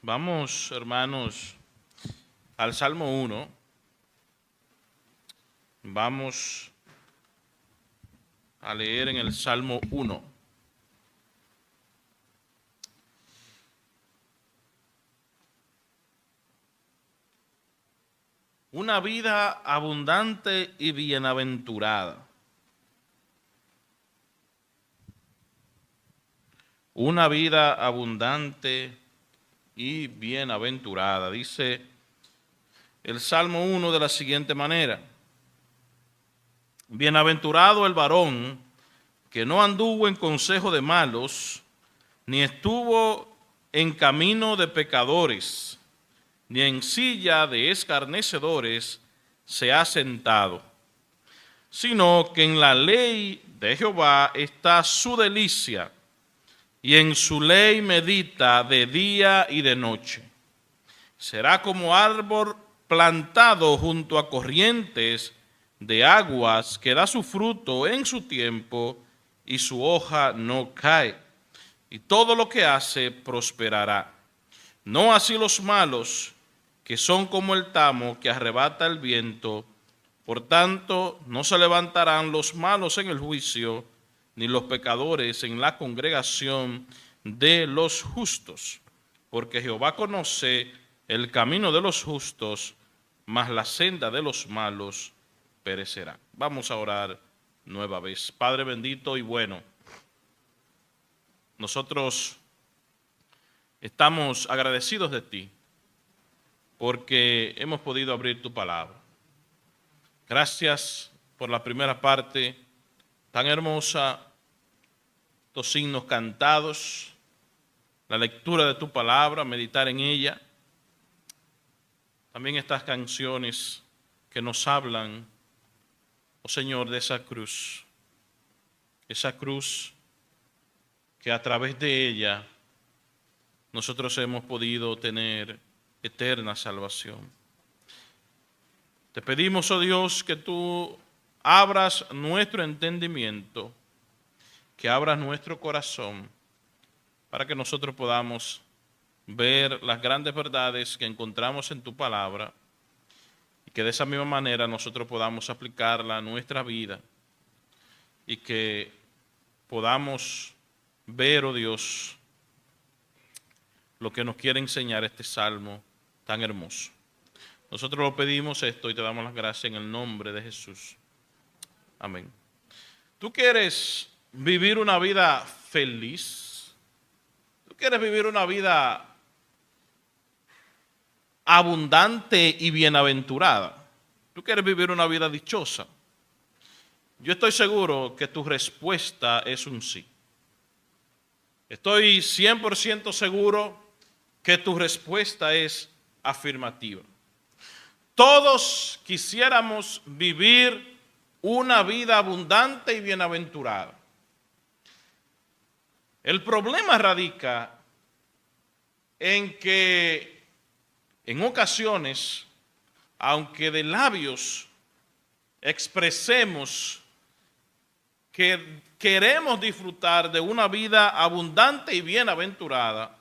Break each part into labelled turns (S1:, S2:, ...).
S1: Vamos, hermanos, al Salmo 1. Vamos a leer en el Salmo 1. Una vida abundante y bienaventurada. Una vida abundante y bienaventurada. Dice el Salmo 1 de la siguiente manera: Bienaventurado el varón que no anduvo en consejo de malos, ni estuvo en camino de pecadores, ni en silla de escarnecedores se ha sentado, sino que en la ley de Jehová está su delicia, y en su ley medita de día y de noche. Será como árbol plantado junto a corrientes de aguas, que da su fruto en su tiempo, y su hoja no cae, y todo lo que hace prosperará. No así los malos, que son como el tamo que arrebata el viento. Por tanto, no se levantarán los malos en el juicio, ni los pecadores en la congregación de los justos, porque Jehová conoce el camino de los justos, mas la senda de los malos perecerá. Vamos a orar nueva vez. Padre bendito y bueno, nosotros estamos agradecidos de ti porque hemos podido abrir tu palabra. Gracias por la primera parte tan hermosa, los signos cantados, la lectura de tu palabra, meditar en ella. También estas canciones que nos hablan, oh Señor, de esa cruz que a través de ella nosotros hemos podido tener eterna salvación. Te pedimos, oh Dios, que tú abras nuestro entendimiento, que abras nuestro corazón, para que nosotros podamos ver las grandes verdades que encontramos en tu palabra, y que de esa misma manera nosotros podamos aplicarla a nuestra vida, y que podamos ver, oh Dios, lo que nos quiere enseñar este salmo tan hermoso. Nosotros lo pedimos esto y te damos las gracias en el nombre de Jesús. Amén. ¿Tú quieres vivir una vida feliz? ¿Tú quieres vivir una vida abundante y bienaventurada? ¿Tú quieres vivir una vida dichosa? Yo estoy seguro que tu respuesta es un sí. Estoy 100% seguro que tu respuesta es afirmativa. Todos quisiéramos vivir una vida abundante y bienaventurada. El problema radica en que en ocasiones, aunque de labios expresemos que queremos disfrutar de una vida abundante y bienaventurada,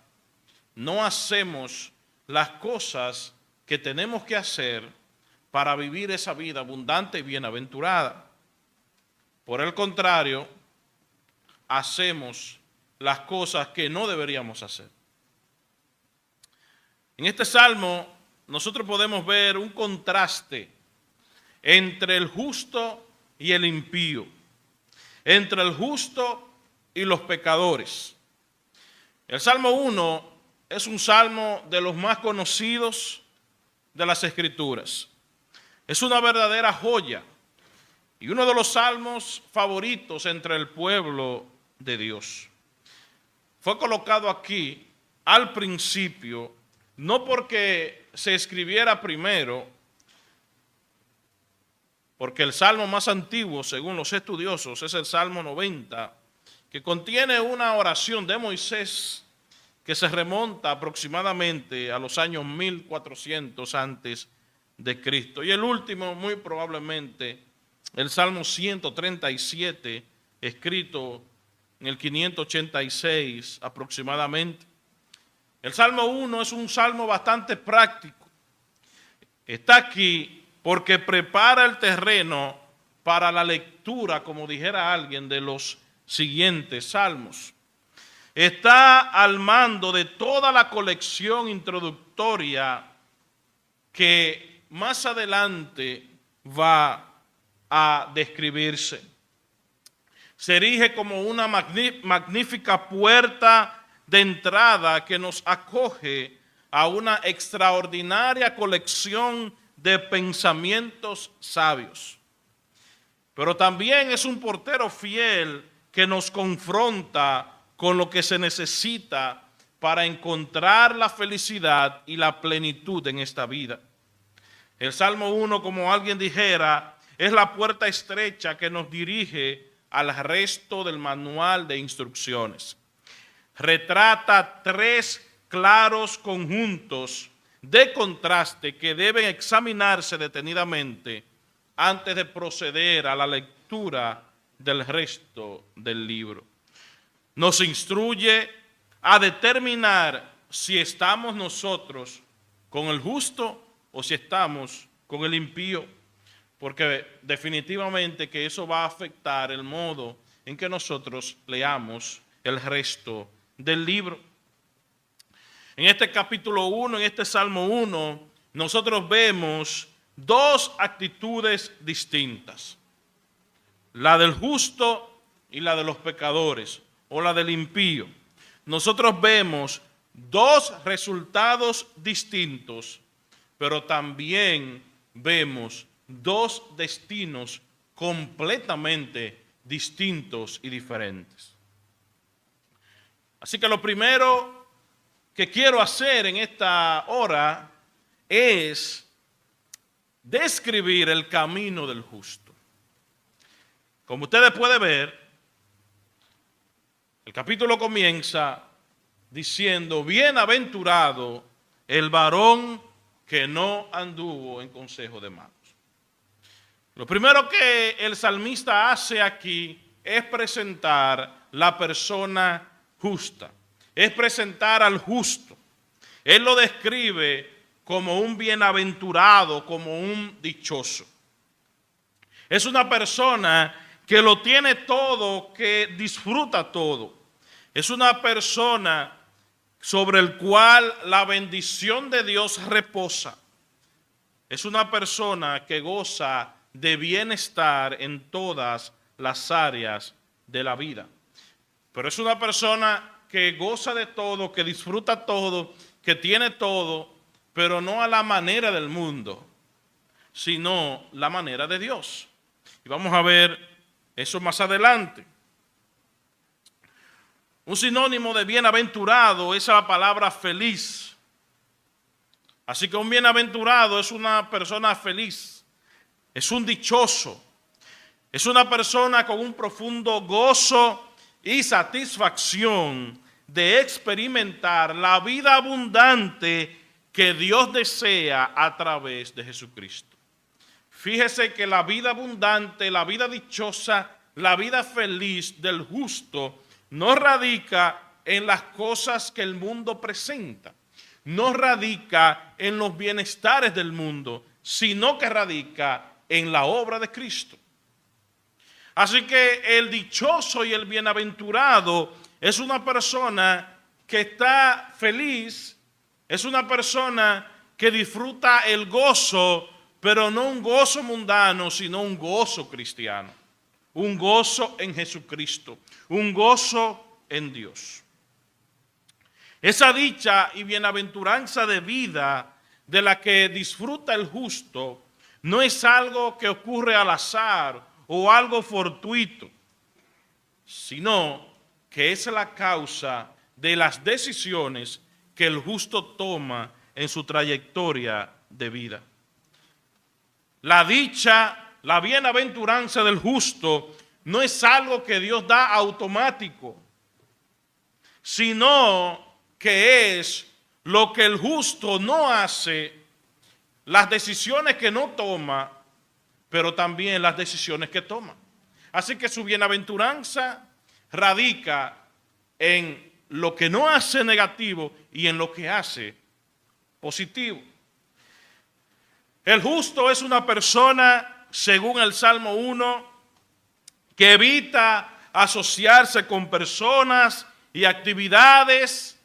S1: no hacemos las cosas que tenemos que hacer para vivir esa vida abundante y bienaventurada. Por el contrario, hacemos las cosas que no deberíamos hacer. En este salmo nosotros podemos ver un contraste entre el justo y el impío, entre el justo y los pecadores. El Salmo 1 es un salmo de los más conocidos de las Escrituras. Es una verdadera joya y uno de los salmos favoritos entre el pueblo de Dios. Fue colocado aquí al principio, no porque se escribiera primero, porque el salmo más antiguo, según los estudiosos, es el Salmo 90, que contiene una oración de Moisés que se remonta aproximadamente a los años 1400 antes de Cristo. Y el último, muy probablemente, el Salmo 137, escrito en el 586 aproximadamente. El Salmo 1 es un salmo bastante práctico. Está aquí porque prepara el terreno para la lectura, como dijera alguien, de los siguientes salmos. Está al mando de toda la colección introductoria que más adelante va a describirse. Se erige como una magnífica puerta de entrada que nos acoge a una extraordinaria colección de pensamientos sabios. Pero también es un portero fiel que nos confronta con lo que se necesita para encontrar la felicidad y la plenitud en esta vida. El Salmo 1, como alguien dijera, es la puerta estrecha que nos dirige al resto del manual de instrucciones. Retrata 3 claros conjuntos de contraste que deben examinarse detenidamente antes de proceder a la lectura del resto del libro. Nos instruye a determinar si estamos nosotros con el justo o si estamos con el impío, porque definitivamente que eso va a afectar el modo en que nosotros leamos el resto del libro. En este capítulo 1, en este Salmo 1, nosotros vemos 2 actitudes distintas: la del justo y la de los pecadores, o la del impío. Nosotros vemos 2 resultados distintos, pero también vemos 2 destinos completamente distintos y diferentes. Así que lo primero que quiero hacer en esta hora es describir el camino del justo. Como ustedes pueden ver, el capítulo comienza diciendo: bienaventurado el varón que no anduvo en consejo de malos. Lo primero que el salmista hace aquí es presentar la persona justa, es presentar al justo. Él lo describe como un bienaventurado, como un dichoso. Es una persona que lo tiene todo, que disfruta todo. Es una persona sobre el cual la bendición de Dios reposa. Es una persona que goza de bienestar en todas las áreas de la vida. Pero es una persona que goza de todo, que disfruta todo, que tiene todo, pero no a la manera del mundo, sino la manera de Dios. Y vamos a ver eso más adelante. Un sinónimo de bienaventurado es la palabra feliz. Así que un bienaventurado es una persona feliz, es un dichoso, es una persona con un profundo gozo y satisfacción de experimentar la vida abundante que Dios desea a través de Jesucristo. Fíjese que la vida abundante, la vida dichosa, la vida feliz del justo no radica en las cosas que el mundo presenta, no radica en los bienestares del mundo, sino que radica en la obra de Cristo. Así que el dichoso y el bienaventurado es una persona que está feliz, es una persona que disfruta el gozo, pero no un gozo mundano, sino un gozo cristiano, un gozo en Jesucristo, un gozo en Dios. Esa dicha y bienaventuranza de vida de la que disfruta el justo no es algo que ocurre al azar o algo fortuito, sino que es la causa de las decisiones que el justo toma en su trayectoria de vida. La dicha, la bienaventuranza del justo no es algo que Dios da automático, sino que es lo que el justo no hace, las decisiones que no toma, pero también las decisiones que toma. Así que su bienaventuranza radica en lo que no hace negativo y en lo que hace positivo. El justo es una persona, según el Salmo 1, que evita asociarse con personas y actividades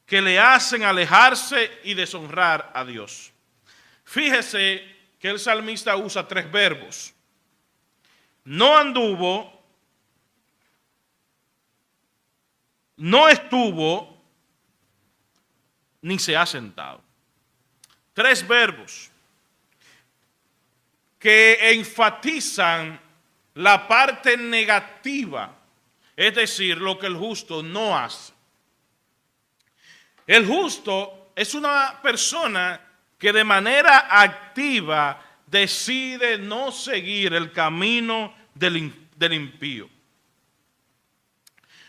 S1: que le hacen alejarse y deshonrar a Dios. Fíjese que el salmista usa 3 verbos. No anduvo, no estuvo, ni se ha sentado. 3 verbos que enfatizan la parte negativa, es decir, lo que el justo no hace. El justo es una persona que de manera activa decide no seguir el camino del impío.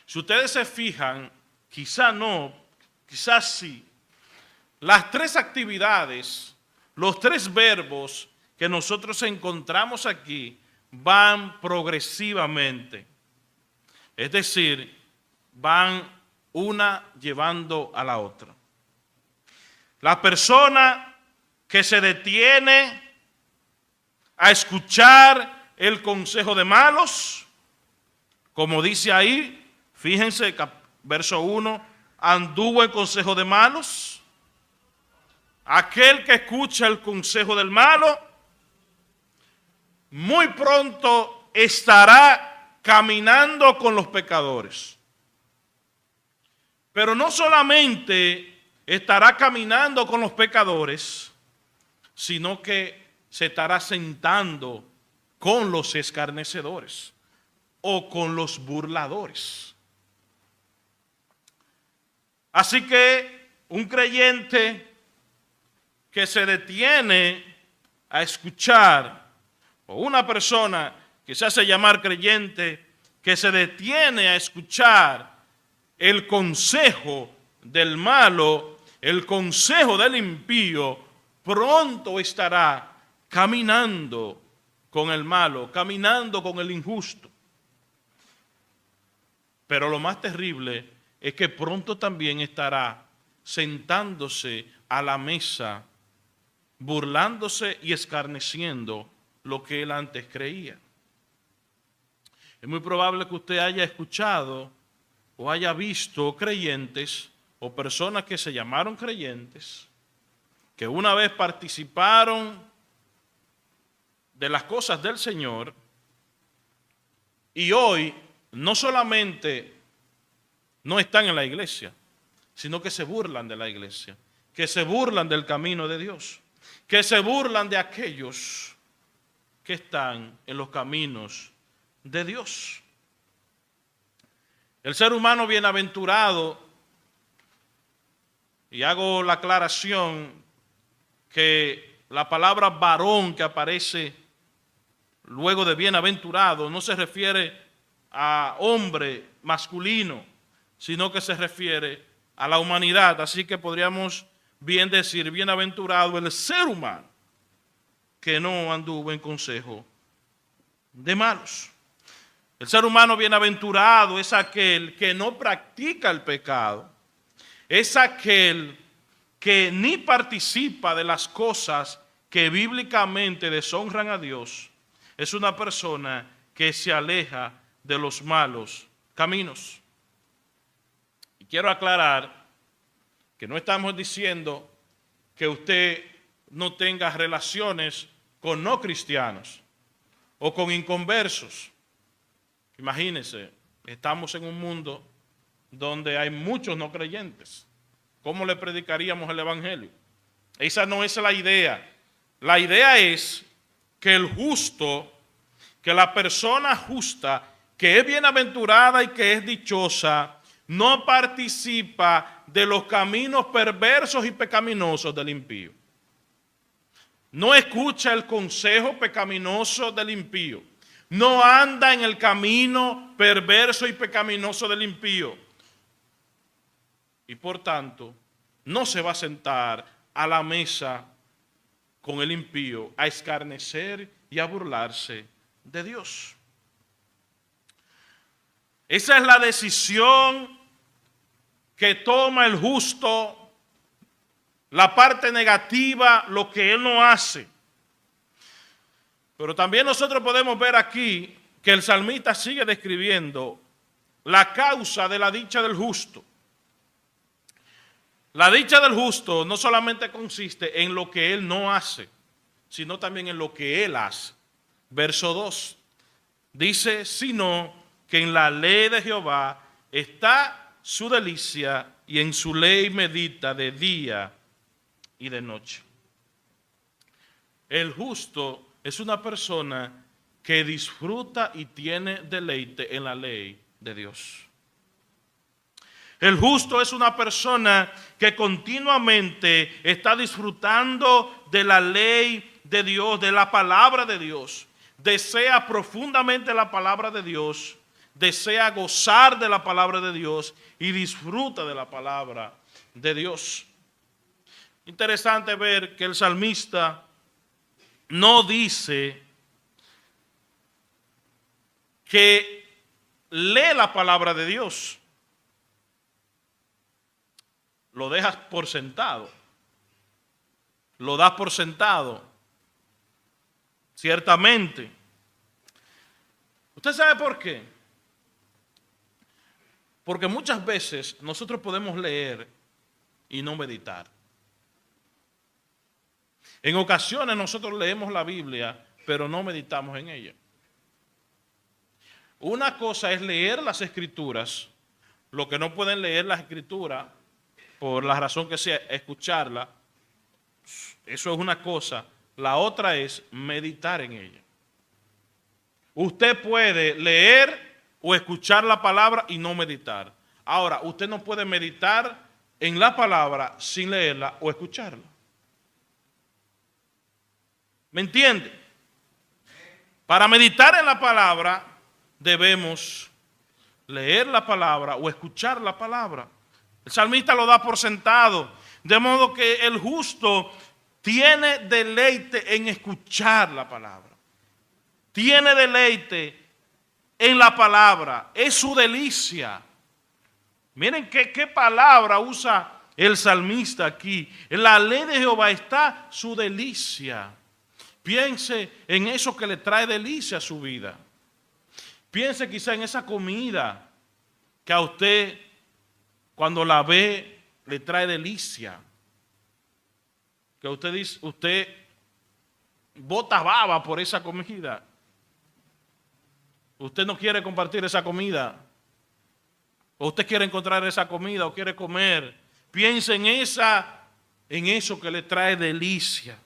S1: Si ustedes se fijan, quizá no, quizás sí, las 3 actividades, los 3 verbos que nosotros encontramos aquí van progresivamente. Es decir, van una llevando a la otra. La persona que se detiene a escuchar el consejo de malos, como dice ahí, fíjense, verso 1, anduvo en consejo de malos. Aquel que escucha el consejo del malo, muy pronto estará caminando con los pecadores. Pero no solamente estará caminando con los pecadores, sino que se estará sentando con los escarnecedores o con los burladores. Así que un creyente que se detiene a escuchar, o una persona que se hace llamar creyente, que se detiene a escuchar el consejo del malo, el consejo del impío, pronto estará caminando con el malo, caminando con el injusto. Pero lo más terrible es que pronto también estará sentándose a la mesa, burlándose y escarneciendo lo que él antes creía. Es muy probable que usted haya escuchado o haya visto creyentes o personas que se llamaron creyentes, que una vez participaron de las cosas del Señor y hoy no solamente no están en la iglesia, sino que se burlan de la iglesia, que se burlan del camino de Dios, que se burlan de aquellos que están en los caminos de Dios. El ser humano bienaventurado, y hago la aclaración que la palabra varón que aparece luego de bienaventurado no se refiere a hombre masculino, sino que se refiere a la humanidad. Así que podríamos bien decir bienaventurado el ser humano que no anduvo en consejo de malos. El ser humano bienaventurado es aquel que no practica el pecado, es aquel que ni participa de las cosas que bíblicamente deshonran a Dios. Es una persona que se aleja de los malos caminos. Y quiero aclarar que no estamos diciendo que usted no tenga relaciones con no cristianos o con inconversos. Imagínense, estamos en un mundo donde hay muchos no creyentes. ¿Cómo le predicaríamos el evangelio? Esa no es la idea. La idea es que el justo, que la persona justa, que es bienaventurada y que es dichosa, no participa de los caminos perversos y pecaminosos del impío. No escucha el consejo pecaminoso del impío. No anda en el camino perverso y pecaminoso del impío. Y por tanto, no se va a sentar a la mesa con el impío a escarnecer y a burlarse de Dios. Esa es la decisión que toma el justo la parte negativa, lo que él no hace. Pero también nosotros podemos ver aquí que el salmista sigue describiendo la causa de la dicha del justo. La dicha del justo no solamente consiste en lo que él no hace, sino también en lo que él hace. Verso 2 dice, sino que en la ley de Jehová está su delicia y en su ley medita de día y de noche. El justo es una persona que disfruta y tiene deleite en la ley de Dios. El justo es una persona que continuamente está disfrutando de la ley de Dios, de la palabra de Dios. Desea profundamente la palabra de Dios, desea gozar de la palabra de Dios y disfruta de la palabra de Dios. Interesante ver que el salmista no dice que lee la palabra de Dios. Lo dejas por sentado. Lo das por sentado. Ciertamente. ¿Usted sabe por qué? Porque muchas veces nosotros podemos leer y no meditar. En ocasiones nosotros leemos la Biblia, pero no meditamos en ella. Una cosa es leer las Escrituras, lo que no pueden leer las Escrituras, por la razón que sea, escucharla, eso es una cosa. La otra es meditar en ella. Usted puede leer o escuchar la palabra y no meditar. Ahora, usted no puede meditar en la palabra sin leerla o escucharla. ¿Me entiende? Para meditar en la palabra debemos leer la palabra o escuchar la palabra. El salmista lo da por sentado, de modo que el justo tiene deleite en escuchar la palabra. Tiene deleite en la palabra, es su delicia. Miren qué palabra usa el salmista aquí. En la ley de Jehová está su delicia. Piense en eso que le trae delicia a su vida. Piense quizá en esa comida que a usted, cuando la ve, le trae delicia. Que usted dice, usted bota baba por esa comida. Usted no quiere compartir esa comida. O usted quiere encontrar esa comida o quiere comer. Piense en eso que le trae delicia.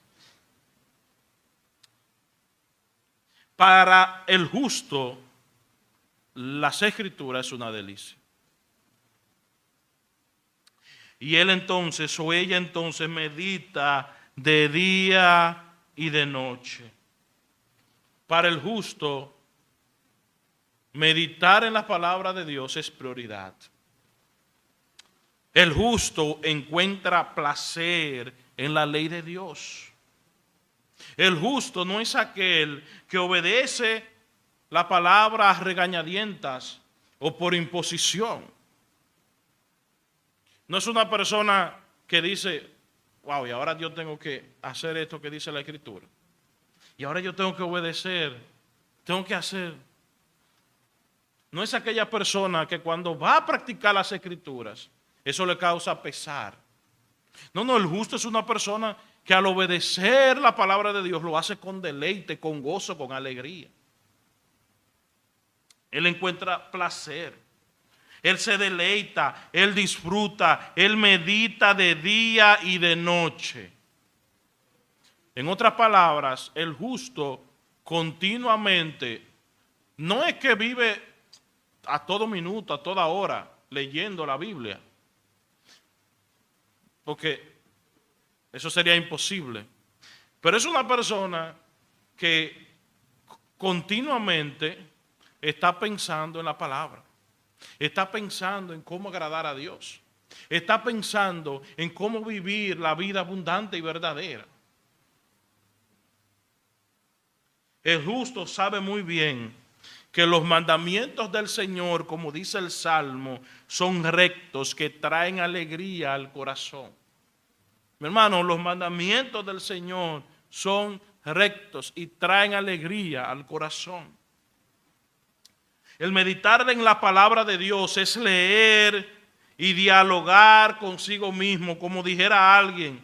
S1: Para el justo, las Escrituras es una delicia. Y él entonces, o ella entonces, medita de día y de noche. Para el justo, meditar en la palabra de Dios es prioridad. El justo encuentra placer en la ley de Dios. El justo no es aquel que obedece la palabra a regañadientas o por imposición. No es una persona que dice, wow, y ahora yo tengo que hacer esto que dice la Escritura. Y ahora yo tengo que obedecer, tengo que hacer. No es aquella persona que cuando va a practicar las Escrituras, eso le causa pesar. No, el justo es una persona que al obedecer la palabra de Dios lo hace con deleite, con gozo, con alegría. Él encuentra placer. Él se deleita, él disfruta, él medita de día y de noche. En otras palabras, el justo continuamente, no es que vive a todo minuto, a toda hora, leyendo la Biblia, porque eso sería imposible. Pero es una persona que continuamente está pensando en la palabra. Está pensando en cómo agradar a Dios. Está pensando en cómo vivir la vida abundante y verdadera. El justo sabe muy bien que los mandamientos del Señor, como dice el Salmo, son rectos, que traen alegría al corazón. Mi hermano, los mandamientos del Señor son rectos y traen alegría al corazón. El meditar en la palabra de Dios es leer y dialogar consigo mismo, como dijera alguien,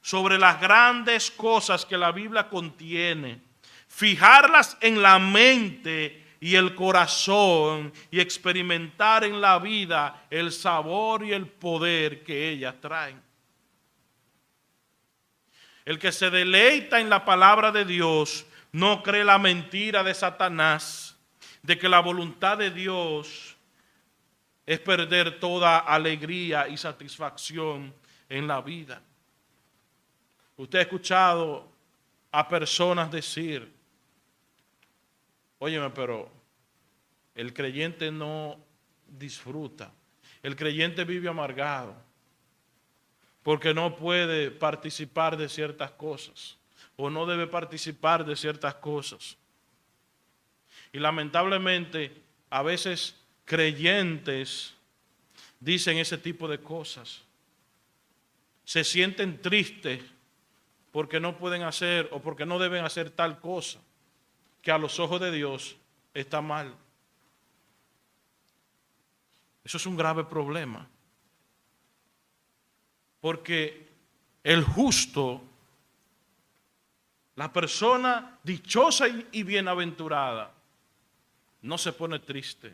S1: sobre las grandes cosas que la Biblia contiene, fijarlas en la mente y el corazón y experimentar en la vida el sabor y el poder que ellas traen. El que se deleita en la palabra de Dios no cree la mentira de Satanás, de que la voluntad de Dios es perder toda alegría y satisfacción en la vida. Usted ha escuchado a personas decir, óyeme, pero el creyente no disfruta, el creyente vive amargado, porque no puede participar de ciertas cosas, o no debe participar de ciertas cosas. Y lamentablemente, a veces creyentes dicen ese tipo de cosas. Se sienten tristes porque no pueden hacer o porque no deben hacer tal cosa que a los ojos de Dios está mal. Eso es un grave problema. Porque el justo, la persona dichosa y bienaventurada, no se pone triste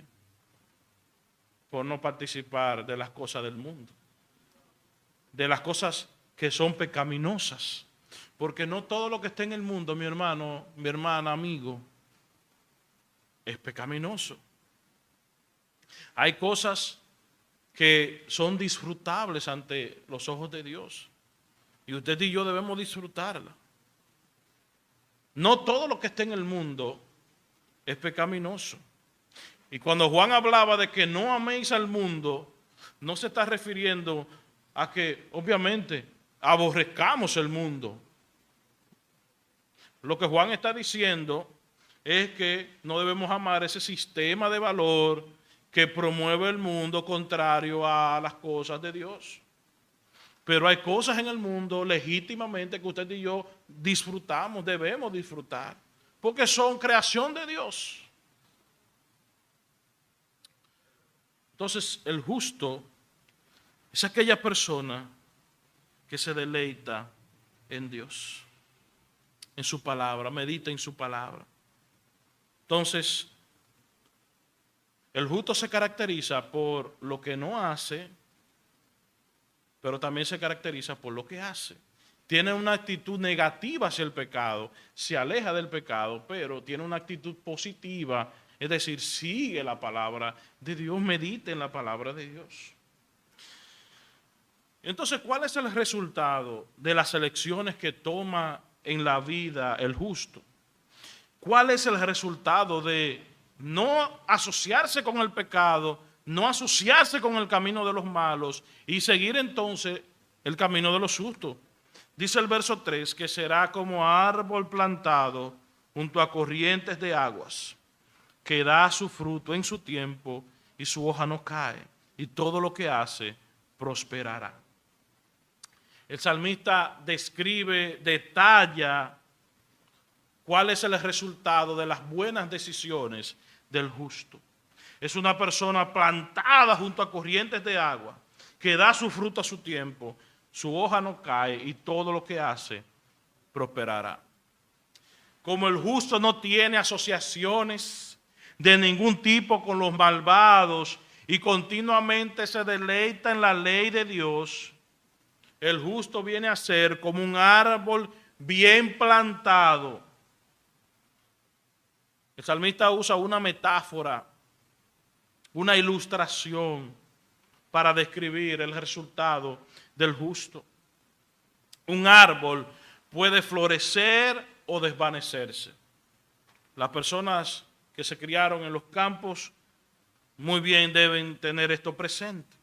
S1: por no participar de las cosas del mundo, de las cosas que son pecaminosas. Porque no todo lo que está en el mundo, mi hermano, mi hermana, amigo, es pecaminoso. Hay cosas que son disfrutables ante los ojos de Dios. Y usted y yo debemos disfrutarla. No todo lo que está en el mundo es pecaminoso. Y cuando Juan hablaba de que no améis al mundo, no se está refiriendo a que, obviamente, aborrezcamos el mundo. Lo que Juan está diciendo es que no debemos amar ese sistema de valor que promueve el mundo contrario a las cosas de Dios. Pero hay cosas en el mundo legítimamente que usted y yo disfrutamos, debemos disfrutar, porque son creación de Dios. Entonces, el justo es aquella persona que se deleita en Dios, en su palabra, medita en su palabra. Entonces, el justo se caracteriza por lo que no hace, pero también se caracteriza por lo que hace. Tiene una actitud negativa hacia el pecado, se aleja del pecado, pero tiene una actitud positiva, es decir, sigue la palabra de Dios, medita en la palabra de Dios. Entonces, ¿cuál es el resultado de las elecciones que toma en la vida el justo? ¿Cuál es el resultado de no asociarse con el pecado, no asociarse con el camino de los malos y seguir entonces el camino de los justos? Dice el verso 3 que será como árbol plantado junto a corrientes de aguas, que da su fruto en su tiempo y su hoja no cae, y todo lo que hace prosperará. El salmista describe, detalla cuál es el resultado de las buenas decisiones del justo. Es una persona plantada junto a corrientes de agua, que da su fruto a su tiempo, su hoja no cae y todo lo que hace prosperará. Como el justo no tiene asociaciones de ningún tipo con los malvados y continuamente se deleita en la ley de Dios, el justo viene a ser como un árbol bien plantado. El salmista usa una metáfora, una ilustración para describir el resultado del justo. Un árbol puede florecer o desvanecerse. Las personas que se criaron en los campos muy bien deben tener esto presente.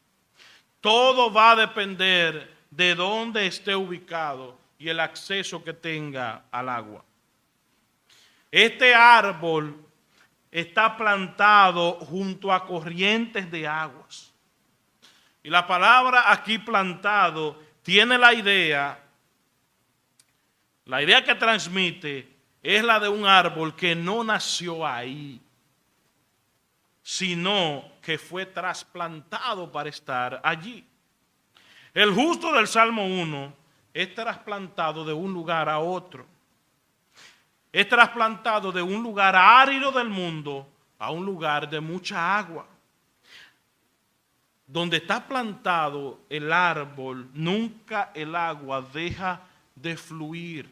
S1: Todo va a depender de dónde esté ubicado y el acceso que tenga al agua. Este árbol está plantado junto a corrientes de aguas. Y la palabra aquí plantado tiene la idea que transmite es la de un árbol que no nació ahí, sino que fue trasplantado para estar allí. El justo del Salmo 1 es trasplantado de un lugar a otro. Es trasplantado de un lugar árido del mundo a un lugar de mucha agua. Donde está plantado el árbol, nunca el agua deja de fluir.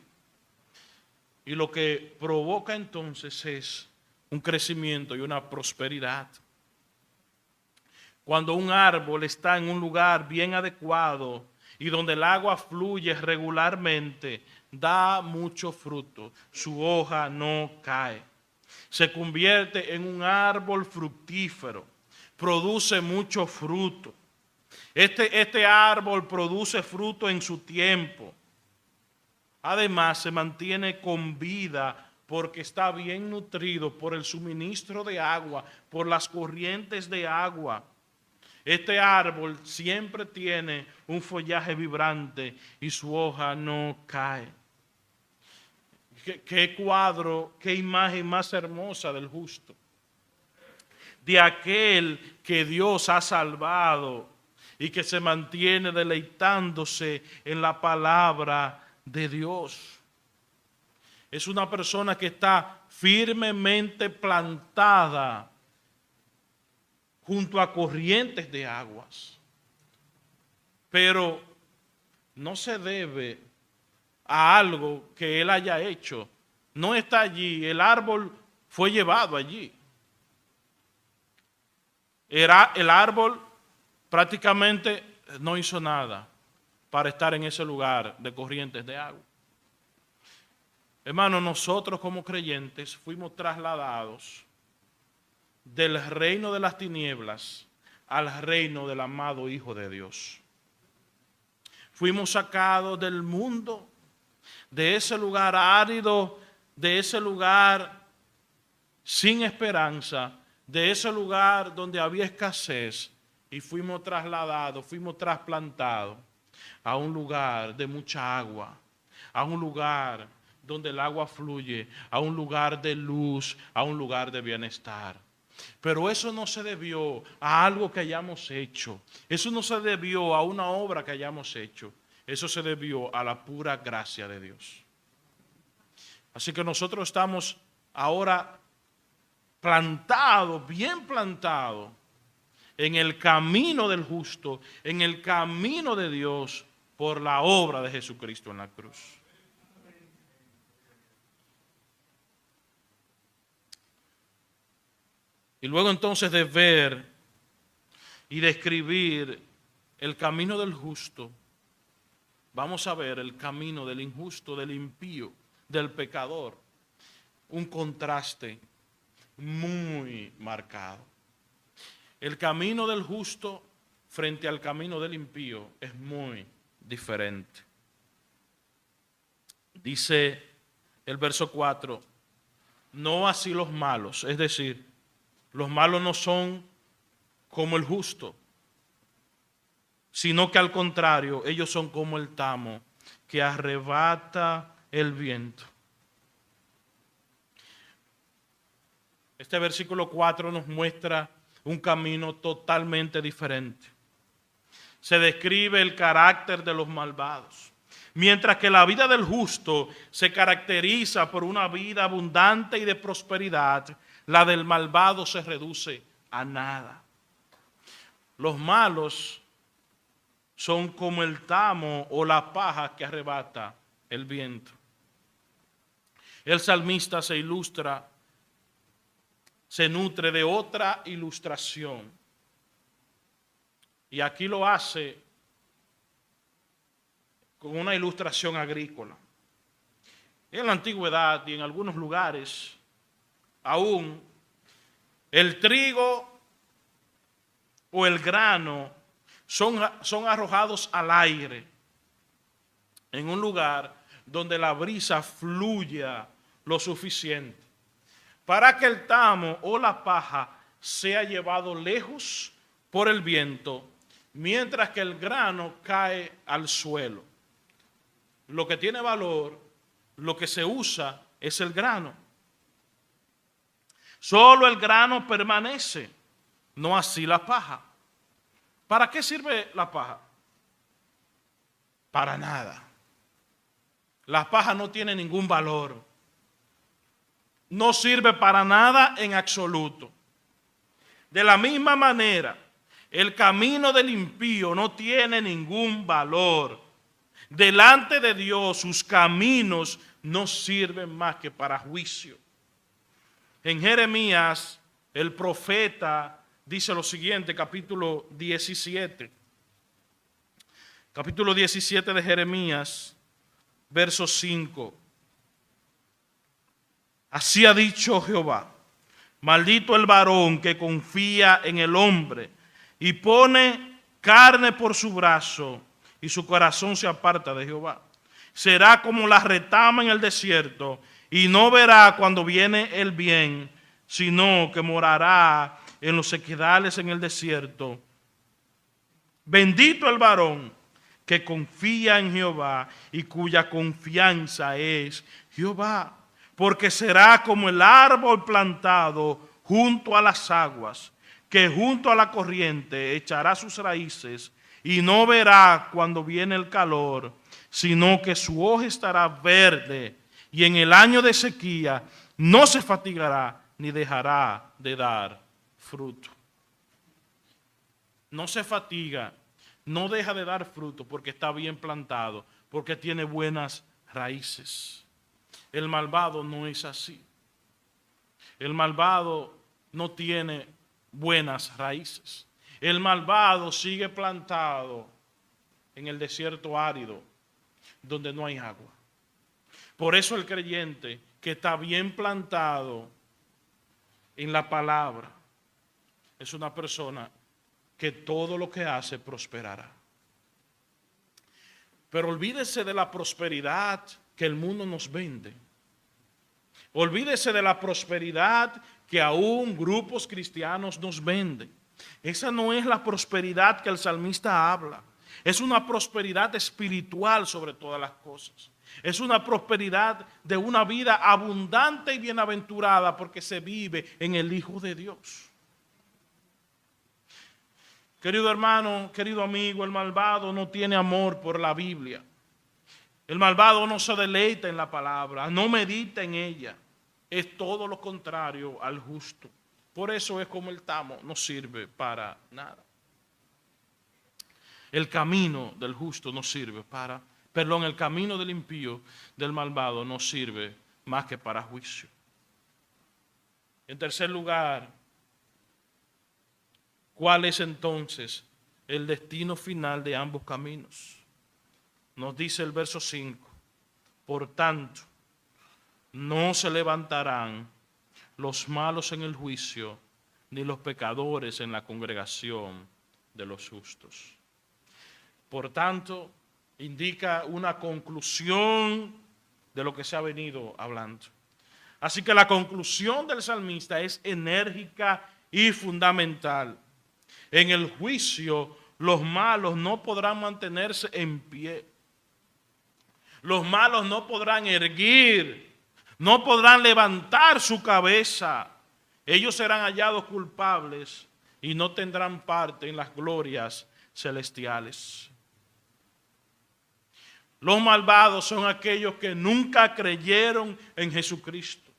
S1: Y lo que provoca entonces es un crecimiento y una prosperidad. Cuando un árbol está en un lugar bien adecuado y donde el agua fluye regularmente, da mucho fruto, su hoja no cae. Se convierte en un árbol fructífero, produce mucho fruto. Este árbol produce fruto en su tiempo. Además, se mantiene con vida porque está bien nutrido por el suministro de agua, por las corrientes de agua. Este árbol siempre tiene un follaje vibrante y su hoja no cae. Qué cuadro, qué imagen más hermosa del justo. De aquel que Dios ha salvado y que se mantiene deleitándose en la palabra de Dios. Es una persona que está firmemente plantada junto a corrientes de aguas. Pero no se debe a algo que él haya hecho. No está allí, el árbol fue llevado allí. El árbol prácticamente no hizo nada para estar en ese lugar de corrientes de agua. Hermanos, nosotros como creyentes fuimos trasladados del reino de las tinieblas al reino del amado Hijo de Dios. Fuimos sacados del mundo, de ese lugar árido, de ese lugar sin esperanza, de ese lugar donde había escasez, y fuimos trasladados, fuimos trasplantados a un lugar de mucha agua, a un lugar donde el agua fluye, a un lugar de luz, a un lugar de bienestar. Pero eso no se debió a algo que hayamos hecho, eso no se debió a una obra que hayamos hecho, eso se debió a la pura gracia de Dios. Así que nosotros estamos ahora plantados, bien plantados, en el camino del justo, en el camino de Dios, por la obra de Jesucristo en la cruz. Y luego entonces de ver y describir el camino del justo, vamos a ver el camino del injusto, del impío, del pecador. Un contraste muy marcado. El camino del justo frente al camino del impío es muy diferente. Dice el verso 4, no así los malos, es decir, los malos no son como el justo, sino que al contrario, ellos son como el tamo que arrebata el viento. Este versículo 4 nos muestra un camino totalmente diferente. Se describe el carácter de los malvados. Mientras que la vida del justo se caracteriza por una vida abundante y de prosperidad, la del malvado se reduce a nada. Los malos son como el tamo o la paja que arrebata el viento. El salmista se nutre de otra ilustración. Y aquí lo hace con una ilustración agrícola. En la antigüedad y en algunos lugares, aún el trigo o el grano son arrojados al aire en un lugar donde la brisa fluya lo suficiente para que el tamo o la paja sea llevado lejos por el viento, mientras que el grano cae al suelo. Lo que tiene valor, lo que se usa, es el grano. Solo el grano permanece, no así la paja. ¿Para qué sirve la paja? Para nada. La paja no tiene ningún valor. No sirve para nada en absoluto. De la misma manera, el camino del impío no tiene ningún valor. Delante de Dios, sus caminos no sirven más que para juicio. En Jeremías, el profeta dice lo siguiente, capítulo 17. Capítulo 17 de Jeremías, verso 5. Así ha dicho Jehová: maldito el varón que confía en el hombre y pone carne por su brazo, y su corazón se aparta de Jehová. Será como la retama en el desierto, y no verá cuando viene el bien, sino que morará en los sequedales en el desierto. Bendito el varón que confía en Jehová y cuya confianza es Jehová, porque será como el árbol plantado junto a las aguas, que junto a la corriente echará sus raíces y no verá cuando viene el calor, sino que su hoja estará verde, y en el año de sequía no se fatigará ni dejará de dar fruto. No se fatiga, no deja de dar fruto porque está bien plantado, porque tiene buenas raíces. El malvado no es así. El malvado no tiene buenas raíces. El malvado sigue plantado en el desierto árido, donde no hay agua. Por eso el creyente que está bien plantado en la palabra es una persona que todo lo que hace prosperará. Pero olvídese de la prosperidad que el mundo nos vende. Olvídese de la prosperidad que aún grupos cristianos nos venden. Esa no es la prosperidad que el salmista habla. Es una prosperidad espiritual sobre todas las cosas. Es una prosperidad de una vida abundante y bienaventurada porque se vive en el Hijo de Dios. Querido hermano, querido amigo, el malvado no tiene amor por la Biblia. El malvado no se deleita en la palabra, no medita en ella. Es todo lo contrario al justo. Por eso es como el tamo no sirve para nada. El camino del justo no sirve para, el camino del impío, del malvado, no sirve más que para juicio. En tercer lugar, ¿cuál es entonces el destino final de ambos caminos? Nos dice el verso 5, por tanto, no se levantarán los malos en el juicio, ni los pecadores en la congregación de los justos. Por tanto, indica una conclusión de lo que se ha venido hablando. Así que la conclusión del salmista es enérgica y fundamental. En el juicio, los malos no podrán mantenerse en pie. Los malos no podrán erguir, no podrán levantar su cabeza. Ellos serán hallados culpables y no tendrán parte en las glorias celestiales. Los malvados son aquellos que nunca creyeron en Jesucristo.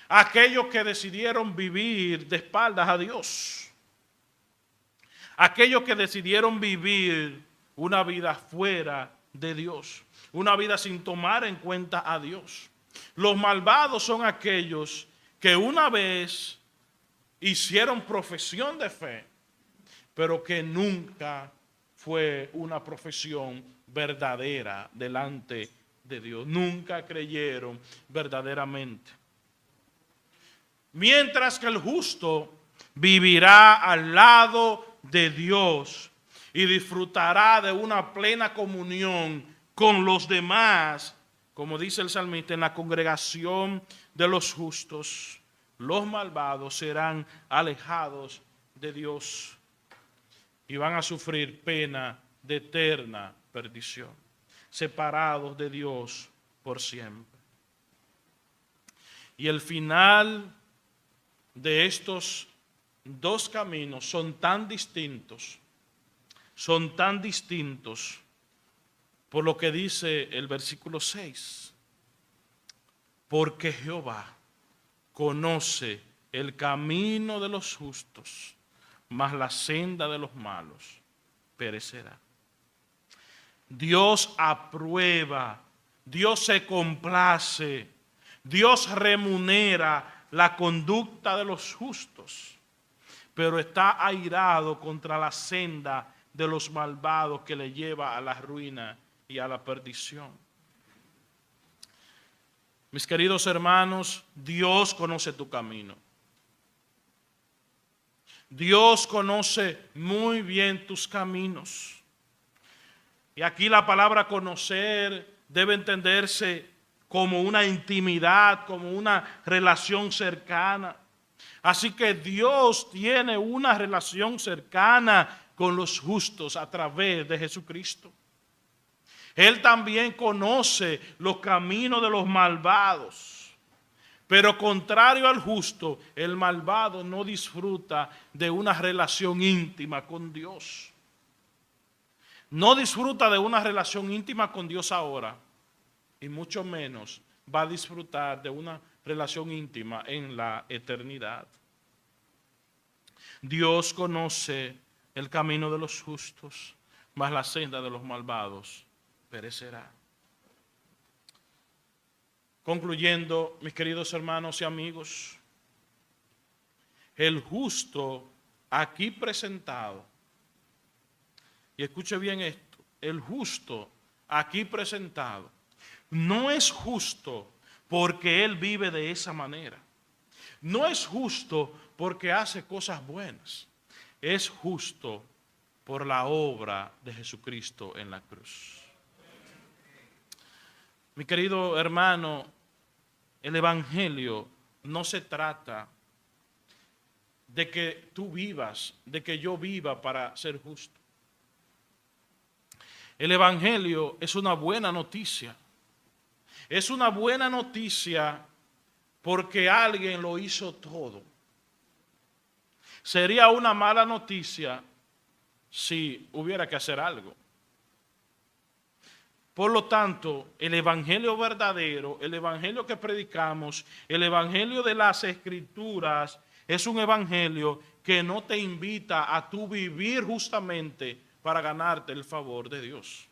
S1: Aquellos que decidieron vivir de espaldas a Dios. Aquellos que decidieron vivir una vida fuera de Dios. Una vida sin tomar en cuenta a Dios. Los malvados son aquellos que una vez hicieron profesión de fe, pero que nunca fue una profesión verdadera delante de Dios. Nunca creyeron verdaderamente. Mientras que el justo vivirá al lado de Dios y disfrutará de una plena comunión con los demás como dice el salmista, en la congregación de los justos, los malvados serán alejados de Dios y van a sufrir pena de eterna perdición, separados de Dios por siempre. Y el final de estos dos caminos son tan distintos por lo que dice el versículo 6. Porque Jehová conoce el camino de los justos, mas la senda de los malos perecerá. Dios aprueba, Dios se complace, Dios remunera la conducta de los justos, pero está airado contra la senda de los malvados que le lleva a la ruina y a la perdición. Mis queridos hermanos, Dios conoce tu camino. Dios conoce muy bien tus caminos. Y aquí la palabra conocer debe entenderse como una intimidad, como una relación cercana. Así que Dios tiene una relación cercana con los justos a través de Jesucristo. Él también conoce los caminos de los malvados. Pero contrario al justo, el malvado no disfruta de una relación íntima con Dios. No disfruta de una relación íntima con Dios ahora, y mucho menos va a disfrutar de una relación íntima en la eternidad. Dios conoce el camino de los justos, mas la senda de los malvados perecerá. Concluyendo, mis queridos hermanos y amigos, el justo aquí presentado, y escuche bien esto, el justo aquí presentado no es justo porque él vive de esa manera. No es justo porque hace cosas buenas. Es justo por la obra de Jesucristo en la cruz. Mi querido hermano, el Evangelio no se trata de que tú vivas, de que yo viva para ser justo. El Evangelio es una buena noticia. Es una buena noticia porque alguien lo hizo todo. Sería una mala noticia si hubiera que hacer algo. Por lo tanto, el evangelio verdadero, el evangelio que predicamos, el evangelio de las Escrituras, es un evangelio que no te invita a tú vivir justamente para ganarte el favor de Dios.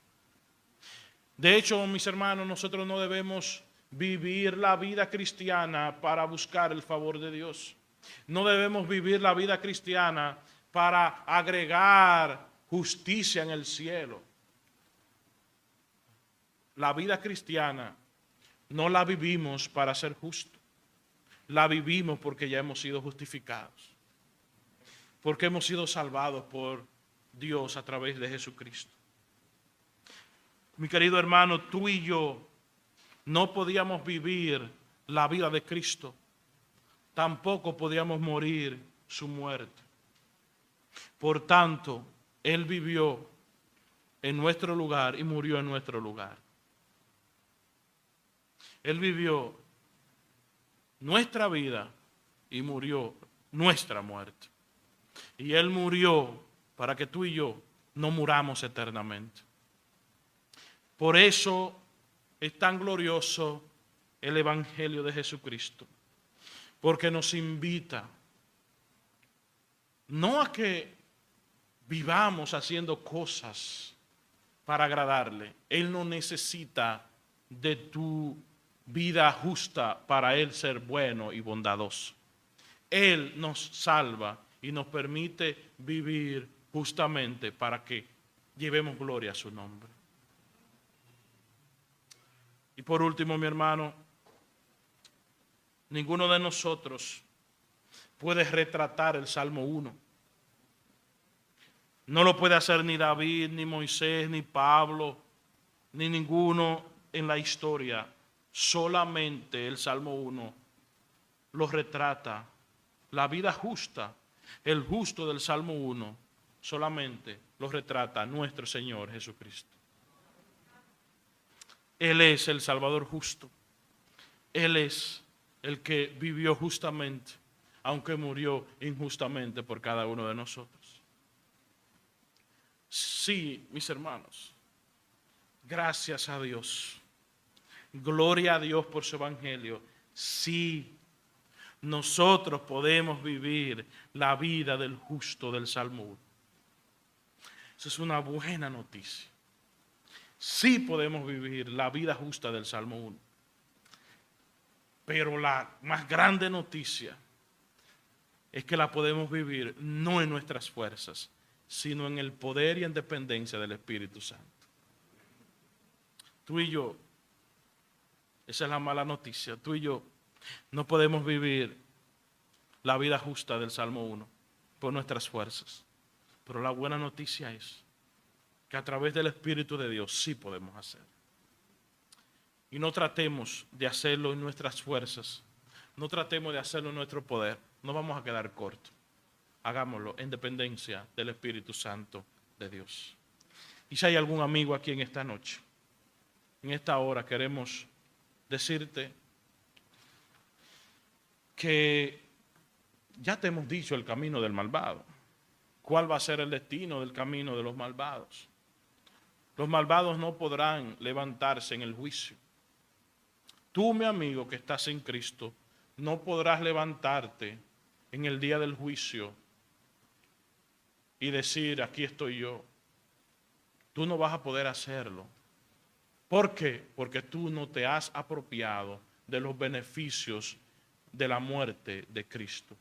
S1: De hecho, mis hermanos, nosotros no debemos vivir la vida cristiana para buscar el favor de Dios. No debemos vivir la vida cristiana para agregar justicia en el cielo. La vida cristiana no la vivimos para ser justos. La vivimos porque ya hemos sido justificados. Porque hemos sido salvados por Dios a través de Jesucristo. Mi querido hermano, tú y yo no podíamos vivir la vida de Cristo. Tampoco podíamos morir su muerte. Por tanto, Él vivió en nuestro lugar y murió en nuestro lugar. Él vivió nuestra vida y murió nuestra muerte. Y Él murió para que tú y yo no muramos eternamente. Por eso es tan glorioso el Evangelio de Jesucristo. Porque nos invita no a que vivamos haciendo cosas para agradarle. Él no necesita de tu vida justa para Él ser bueno y bondadoso. Él nos salva y nos permite vivir justamente para que llevemos gloria a su nombre. Y por último, mi hermano, ninguno de nosotros puede retratar el Salmo 1. No lo puede hacer ni David, ni Moisés, ni Pablo, ni ninguno en la historia Solamente el Salmo 1 lo retrata. La vida justa, el justo del Salmo 1, solamente lo retrata nuestro Señor Jesucristo. Él es el Salvador justo. Él es el que vivió justamente, aunque murió injustamente por cada uno de nosotros. Sí, mis hermanos, gracias a Dios. Gloria a Dios por su evangelio. Sí, nosotros podemos vivir la vida del justo del Salmo 1. Esa es una buena noticia. Sí podemos vivir la vida justa del Salmo 1. Pero la más grande noticia es que la podemos vivir no en nuestras fuerzas, sino en el poder y en dependencia del Espíritu Santo. Tú y yo, esa es la mala noticia, tú y yo no podemos vivir la vida justa del Salmo 1 por nuestras fuerzas. Pero la buena noticia es que a través del Espíritu de Dios sí podemos hacerlo. Y no tratemos de hacerlo en nuestras fuerzas, no tratemos de hacerlo en nuestro poder, no vamos a quedar cortos. Hagámoslo en dependencia del Espíritu Santo de Dios. Y si hay algún amigo aquí en esta noche, en esta hora queremos decirte que ya te hemos dicho el camino del malvado. ¿Cuál va a ser el destino del camino de los malvados? Los malvados no podrán levantarse en el juicio. Tú, mi amigo, que estás en Cristo, no podrás levantarte en el día del juicio y decir, aquí estoy yo. Tú no vas a poder hacerlo. ¿Por qué? Porque tú no te has apropiado de los beneficios de la muerte de Cristo.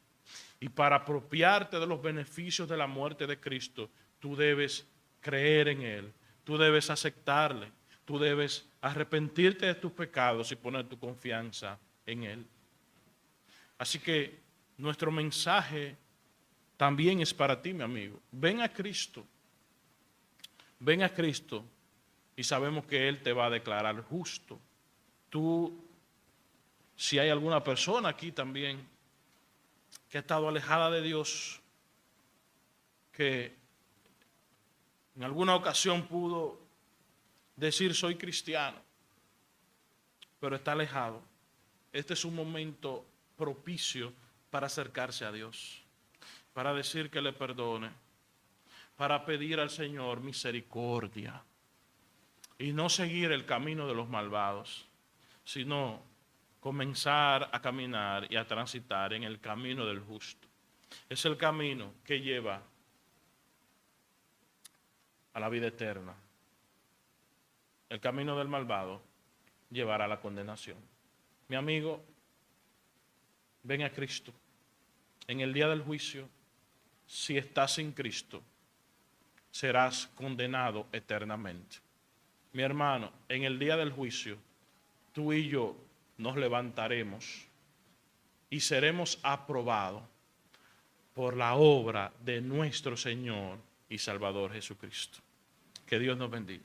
S1: Y para apropiarte de los beneficios de la muerte de Cristo, tú debes creer en Él, tú debes aceptarle, tú debes arrepentirte de tus pecados y poner tu confianza en Él. Así que nuestro mensaje también es para ti, mi amigo. Ven a Cristo. Ven a Cristo y sabemos que Él te va a declarar justo. Tú, si hay alguna persona aquí también que ha estado alejada de Dios, que en alguna ocasión pudo decir soy cristiano, pero está alejado, este es un momento propicio para acercarse a Dios, para decir que le perdone, para pedir al Señor misericordia y no seguir el camino de los malvados, sino comenzar a caminar y a transitar en el camino del justo. Es el camino que lleva a la vida eterna. El camino del malvado llevará a la condenación. Mi amigo, ven a Cristo. En el día del juicio, si estás sin Cristo, serás condenado eternamente. Mi hermano, en el día del juicio, tú y yo nos levantaremos y seremos aprobados por la obra de nuestro Señor y Salvador Jesucristo. Que Dios nos bendiga.